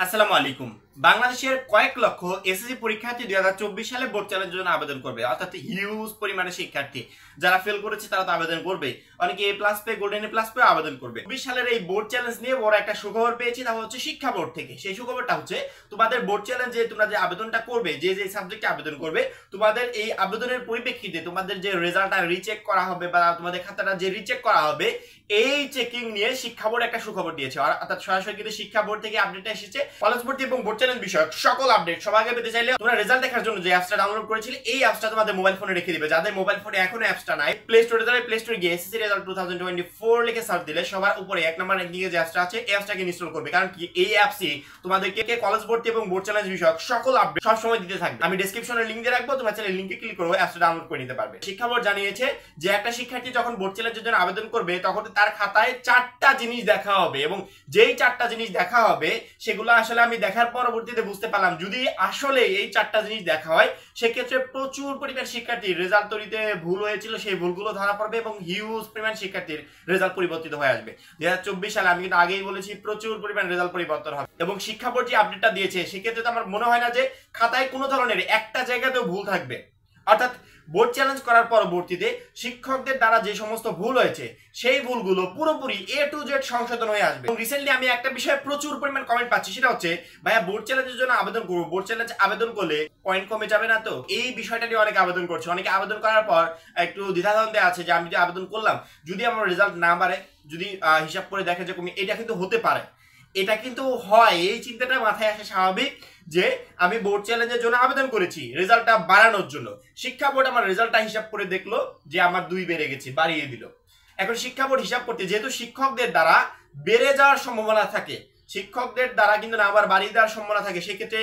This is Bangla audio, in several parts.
আসসালামু আলাইকুম। বাংলাদেশের কয়েক লক্ষ এসএসসি পরীক্ষার্থী 2024 সালে বোর্ড চ্যালেঞ্জের জন্য আবেদন করবে, অর্থাৎ হিউজ পরিমাণে শিক্ষার্থী যারা ফেল করেছে তারা তো আবেদন করবে, অনেকে এ প্লাস পেয়ে গোল্ডেন এ প্লাস পেয়ে আবেদন করবে। 20 সালের এই বোর্ড চ্যালেঞ্জ নিয়ে বড় একটা সুখবর পেয়েছি, তা হচ্ছে শিক্ষা বোর্ড থেকে। সেই সুখবরটা হচ্ছে তোমাদের বোর্ড চ্যালেঞ্জে তোমরা যে আবেদনটা করবে, যে যে সাবজেক্টে আবেদন করবে, তোমাদের এই আবেদনের পরিপ্রেক্ষিতে তোমাদের যে রেজাল্টটা রিচেক করা হবে বা তোমাদের খাতাটা যে রিচেক করা হবে, এই চেকিং নিয়ে শিক্ষা বোর্ড একটা সুখবর দিয়েছে। অর্থাৎ সরাসরি কিন্তু শিক্ষা বোর্ড থেকে আপডেটটা এসেছে। কলেজ ভর্তি এবং বোর্ড চ্যালেঞ্জ বিষয়ক সকল আপডেট সবার আগে পেতে চাইলে তোমরা রেজাল্ট দেখার জন্য যে অ্যাপসটা ডাউনলোড করেছিলে, এই অ্যাপসটা তোমাদের মোবাইল ফোনে রেখে দিবে। যাদের মোবাইল ফোনে এখনো অ্যাপসটা নাই, প্লে স্টোরে যাবে, প্লে স্টোরে গিয়ে এসএসসি রেজাল্ট 2024 লিখে সার্চ দিলে সবার উপরে এক নম্বর র্যাঙ্কিং এ যে অ্যাপসটা আছে, এই অ্যাপসটাকে ইনস্টল করবে। কারণ কি, এই অ্যাপসই তোমাদেরকে কলেজ ভর্তি এবং বোর্ড চ্যালেঞ্জ বিষয়ক সকল আপডেট সব সময় দিতে থাকবে। আমি ডেসক্রিপশনে লিংক দিয়ে রাখবো, তোমরা চাইলে লিংকে ক্লিক করে অ্যাপসটা ডাউনলোড করে নিতে পারবে। শিক্ষা বোর্ড জানিয়েছে যে একটা শিক্ষার্থী যখন বোর্ড চ্যালেঞ্জের জন্য আবেদন করবে, তখন তার খাতায় 4টা জিনিস দেখা হবে, এবং যেই 4টা জিনিস দেখা হবে সেগুলো আসলে আমি দেখার পরবর্তীতে বুঝতে পারলাম, যদি আসলে এই 4টা জিনিস দেখা হয়, সেক্ষেত্রে প্রচুর পরিমাণ শিক্ষার্থীর রেজাল্ট তৈরিতে ভুল হয়েছিল, সেই ভুলগুলো ধরা পড়বে এবং হিউজ পরিমাণ শিক্ষার্থীর রেজাল্ট পরিবর্তিত হয়ে আসবে। 2024 সালে আমি কিন্তু আগেই বলেছি প্রচুর পরিমাণ রেজাল্ট পরিবর্তন হবে। এবং শিক্ষা বোর্ড যে আপডেটটা দিয়েছে, সেক্ষেত্রে তো আমার মনে হয় না যে খাতায় কোনো ধরনের একটা জায়গাতেও ভুল থাকবে। অর্থাৎ বোর্ড চ্যালেঞ্জ করার পরবর্তীতে শিক্ষকদের দ্বারা যে সমস্ত ভুল হয়েছে, সেই ভুলগুলো পুরোপুরি এ টু জেড সংশোধন হয়ে আসবে। এবং রিসেন্টলি আমি একটা বিষয়ে প্রচুর পরিমাণ কমেন্ট পাচ্ছি, সেটা হচ্ছে ভাইয়া বোর্ড চ্যালেঞ্জের জন্য আবেদন করবো, বোর্ড চ্যালেঞ্জ আবেদন করলে পয়েন্ট কমে যাবে না তো? এই বিষয়টা নিয়ে অনেকে আবেদন করছে। অনেকে আবেদন করার পর একটু দ্বিধাদ্বন্দ্বে আছে যে আমি যে আবেদন করলাম, যদি আমার রেজাল্ট না বাড়ে, যদি হিসাব করে দেখে যে কমে, এটা কিন্তু হতে পারে, এটা কিন্তু হয়। এই চিন্তাটা মাথায় আসে স্বাভাবিক, যে আমি বোর্ড চ্যালেঞ্জের জন্য আবেদন করেছি রেজাল্টটা বাড়ানোর জন্য। শিক্ষা বোর্ড আমার রেজাল্টটা হিসাব করে দেখলো যে আমার 2 বেড়ে গেছে, বাড়িয়ে দিল। এখন শিক্ষা বোর্ড হিসাব করতে, যেহেতু শিক্ষকদের দ্বারা বেড়ে যাওয়ার সম্ভাবনা থাকে, শিক্ষকদের দ্বারা কিন্তু না আবার বাড়িয়ে দেওয়ার সম্ভাবনা থাকে, সেক্ষেত্রে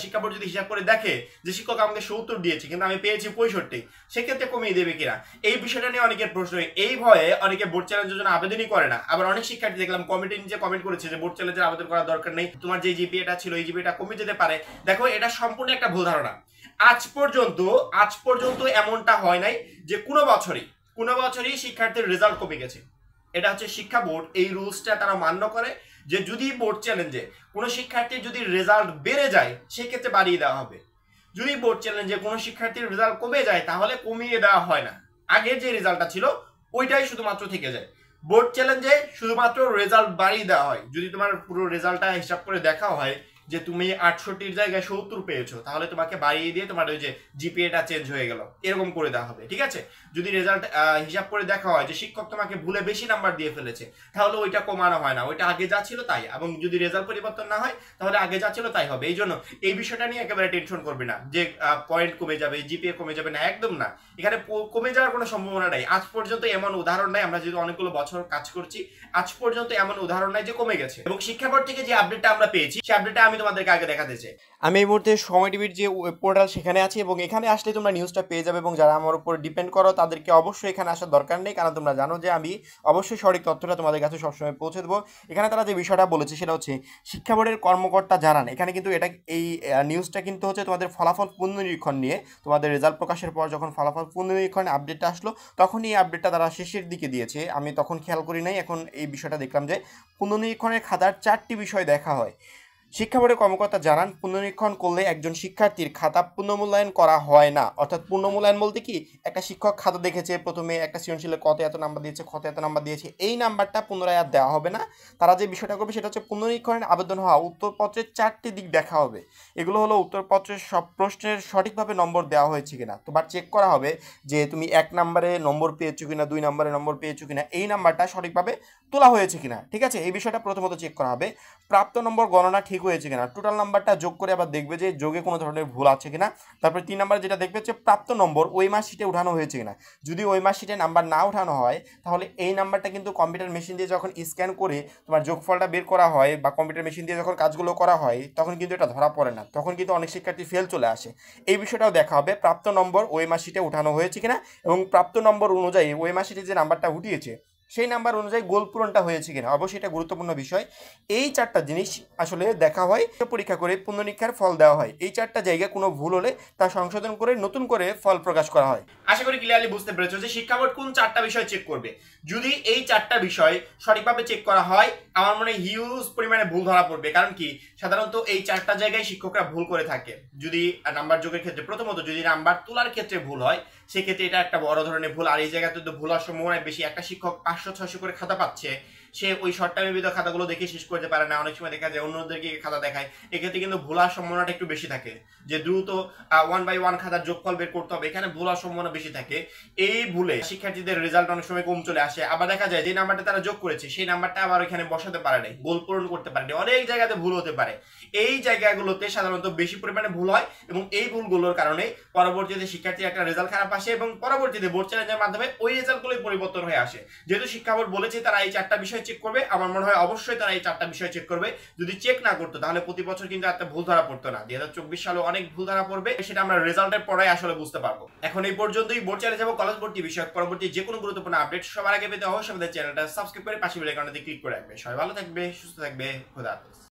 শিক্ষা বোর্ড যদি হিসাব করে দেখে যে শিক্ষক আমাকে 70 দিয়েছে কিন্তু আমি পেয়েছি 65, সেক্ষেত্রে কমিয়ে দেবে কিনা, এই বিষয়টা নিয়ে অনেকের প্রশ্ন। এই ভয়ে অনেকে বোর্ড চ্যালেঞ্জের জন্য আবেদনই করে না। আবার অনেক শিক্ষার্থী দেখলাম কমিটির নিচে কমেন্ট করেছে যে বোর্ড চ্যালেঞ্জের আবেদন করার দরকার নেই, তোমার যে জিপিএটা ছিল এই জিপিএটা কমে যেতে পারে। দেখো, এটা সম্পূর্ণ একটা ভুল ধারণা। আজ পর্যন্ত এমনটা হয় নাই যে কোনো বছরই শিক্ষার্থীর রেজাল্ট কমে গেছে। এটা হচ্ছে শিক্ষা বোর্ড এই রুলসটা তারা মান্য করে, যে যদি বোর্ড চ্যালেঞ্জে কোনো শিক্ষার্থীর যদি রেজাল্ট বেড়ে যায়, সেক্ষেত্রে বাড়িয়ে দেওয়া হবে। যদি বোর্ড চ্যালেঞ্জে কোনো শিক্ষার্থীর রেজাল্ট কমে যায়, তাহলে কমিয়ে দেওয়া হয় না। আগে যে রেজাল্টটা ছিল ওইটাই শুধুমাত্র থেকে যায়। বোর্ড চ্যালেঞ্জে শুধুমাত্র রেজাল্ট বাড়িয়ে দেওয়া হয়। যদি তোমার পুরো রেজাল্টটা হিসাব করে দেখা হয় যে তুমি 68-র জায়গায় 70 পেয়েছো, তাহলে তোমাকে বাড়িয়ে দিয়ে তোমার ওই যে জিপিএটা চেঞ্জ হয়ে গেল, এরকম করে দেওয়া হবে। ঠিক আছে? যদি রেজাল্ট হিসাব করে দেখা হয় যে শিক্ষক তোমাকে ভুলে বেশি নাম্বার দিয়ে ফেলেছে, তাহলে ওইটা কমানো হয় না, ওইটা আগে যা ছিল তাই। এবং যদি রেজাল্ট পরিবর্তন না হয়, তাহলে আগে যা ছিল তাই হবে। এই জন্য এই বিষয়টা নিয়ে একেবারে টেনশন করবে না যে পয়েন্ট কমে যাবে, জিপিএ কমে যাবে, না, একদম না। এখানে কমে যাওয়ার কোনো সম্ভাবনা নাই। আজ পর্যন্ত এমন উদাহরণ নাই, আমরা যেহেতু অনেকগুলো বছর কাজ করছি, আজ পর্যন্ত এমন উদাহরণ নাই যে কমে গেছে। এবং শিক্ষা বোর্ড থেকে যে আপডেটটা আমরা পেয়েছি, সেই আপডেটটা আমি তোমাদেরকে আগে দেখাতে চাই। আমি এই মুহূর্তে সময় টিভির যে ওয়েব পোর্টাল, সেখানে আছি এবং এখানে আসলে তোমরা নিউজটা পেয়ে যাবে। এবং যারা আমার উপর ডিপেন্ড করো, তাদেরকে অবশ্যই এখানে আসার দরকার নেই, কারণ তোমরা জানো যে আমি অবশ্যই সঠিক তথ্যটা তোমাদের কাছে সবসময় পৌঁছে দেবো। এখানে তারা যে বিষয়টা বলেছে সেটা হচ্ছে, শিক্ষা বোর্ডের কর্মকর্তা জানান, এখানে কিন্তু এটা এই নিউজটা কিন্তু হচ্ছে তোমাদের ফলাফল পুনর্নিরীক্ষণ নিয়ে। তোমাদের রেজাল্ট প্রকাশের পর যখন ফলাফল পুনর্নিরীক্ষণ আপডেটটা আসলো, তখন এই আপডেটটা তারা শেষের দিকে দিয়েছে। আমি তখন খেয়াল করি নাই, এখন এই বিষয়টা দেখলাম যে পুনর্নিরীক্ষণের খাতার 4টি বিষয় দেখা হয়। শিক্ষা বোর্ডের কর্মকর্তা জানান, পুনর্নিরীক্ষণ করলে একজন শিক্ষার্থীর খাতা পুনর্মূল্যায়ন করা হয় না। অর্থাৎ পুনর্মূল্যায়ন বলতে কি, একটা শিক্ষক খাতা দেখেছে, প্রথমে একটা সৃজনশীলে কত এত নাম্বার দিয়েছে, কত এত নাম্বার দিয়েছে, এই নাম্বারটা পুনরায় আর দেওয়া হবে না। তারা যে বিষয়টা করবে সেটা হচ্ছে, পুনর্নিরীক্ষণের আবেদন হওয়া উত্তরপত্রের 4টি দিক দেখা হবে। এগুলো হলো উত্তরপত্রের সব প্রশ্নের সঠিকভাবে নম্বর দেওয়া হয়েছে কিনা, তোমার চেক করা হবে যে তুমি 1 নম্বরে নম্বর পেয়েছো কিনা, 2 নম্বরে নম্বর পেয়েছো কিনা, এই নাম্বারটা সঠিকভাবে তোলা হয়েছে কিনা। ঠিক আছে? এই বিষয়টা প্রথমত চেক করা হবে। প্রাপ্ত নম্বর গণনা ঠিক হয়েছে কিনা, টোটাল নাম্বারটা যোগ করে আবার দেখবে যে যোগে কোনো ধরনের ভুল আছে কিনা। তারপরে 3 নাম্বার যেটা দেখবে যে প্রাপ্ত নম্বর ওই মার্কশিটে উঠানো হয়েছে কিনা। যদি ওই মার্কশিটে নাম্বার না উঠানো হয়, তাহলে এই নাম্বারটা কিন্তু কম্পিউটার মেশিন দিয়ে যখন স্ক্যান করে তোমার যোগফলটা বের করা হয়, বা কম্পিউটার মেশিন দিয়ে যখন কাজগুলো করা হয়, তখন কিন্তু এটা ধরা পড়ে না, তখন কিন্তু অনেক শিক্ষার্থী ফেল চলে আসে। এই বিষয়টাও দেখা হবে, প্রাপ্ত নম্বর ওই মার্কশিটে উঠানো হয়েছে কিনা, এবং প্রাপ্ত নম্বর অনুযায়ী ওই মার্কশিটে যে নাম্বারটা উঠিয়েছে সেই নাম্বার অনুযায়ী গোল পূরণটা হয়েছে কিনা, অবশ্যই এটা গুরুত্বপূর্ণ বিষয়। এই 4টা জিনিস আসলে দেখা হয়, পরীক্ষা করে পুনরীক্ষার ফল দেওয়া হয়। এই 4টা জায়গায় কোনো ভুল হলে তা সংশোধন করে নতুন করে ফল প্রকাশ করা হয়। আশা করি ক্লিয়ারলি বুঝতে পেরেছো যে শিক্ষা বোর্ড কোন 4টা বিষয় চেক করবে। যদি এই 4টা বিষয় সঠিকভাবে চেক করা হয়, আমার মনে হয় হিউজ পরিমাণে ভুল ধরা পড়বে। কারণ কি, সাধারণত এই 4টা জায়গায় শিক্ষকরা ভুল করে থাকে। যদি নাম্বার যোগের ক্ষেত্রে, প্রথমত যদি নাম্বার তোলার ক্ষেত্রে ভুল হয়, সেক্ষেত্রে এটা একটা বড় ধরনের ভুল। আর এই জায়গাতে তো ভুল হওয়ার সম্ভাবনা বেশি। একটা শিক্ষক 500-600 করে খাতা পাচ্ছে, সে ওই শর্ট টাইমের ভিতরে খাতাগুলো দেখে শেষ করতে পারে না। অনেক সময় দেখা যায় অন্যদেরকে খাতা দেখায়, এক্ষেত্রে কিন্তু ভুল হওয়ার সম্ভাবনাটা একটু বেশি থাকে। যে দ্রুত 1 বাই 1 খাতার যোগফল বের করতে হবে, এখানে ভুল হওয়ার সম্ভাবনা বেশি থাকে। এই ভুলে শিক্ষার্থীদের রেজাল্ট অনেক সময় কম চলে আসে। আবার দেখা যায় যে নাম্বারটা তারা যোগ করেছে, সেই নাম্বারটা আবার এখানে বসাতে পারে নাই, গোল পূরণ করতে পারে নাই, অনেক জায়গাতে ভুল হতে পারে। এই জায়গাগুলোতে সাধারণত বেশি পরিমাণে ভুল হয়, এবং এই ভুলগুলোর কারণে পরবর্তীতে শিক্ষার্থীর একটা রেজাল্ট খারাপ আসে, এবং পরবর্তীতে বোর্ড চ্যালেঞ্জের মাধ্যমে ওই রেজাল্টগুলোই পরিবর্তন হয়ে আসে। যেহেতু শিক্ষা বোর্ড বলেছে তারা এই 4টা বিষয় চেক করবে, আমার মনে হয় অবশ্যই তারা এই 4টা বিষয় চেক করবে। যদি চেক না করতো তাহলে প্রতি বছর কিন্তু একটা ভুল ধরা পড়তো না। 2024 সালে অনেক ভুল ধরা পড়বে, সেটা আমরা রেজাল্টের পরে আসলে বুঝতে পারবো। এখন এই পর্যন্তই। বোর্ড চ্যালেঞ্জ এবং কলেজ ভর্তি বিষয়ক পরবর্তী যে কোনো গুরুত্বপূর্ণ আপডেট সবার আগে পেতে অবশ্যই আমাদের চ্যানেলটা সাবস্ক্রাইব করে পাশে বেল আইকনটাতে ক্লিক করে রাখবে। সবাই ভালো থাকবে, সুস্থ থাকবে, খোদা হাফেজ।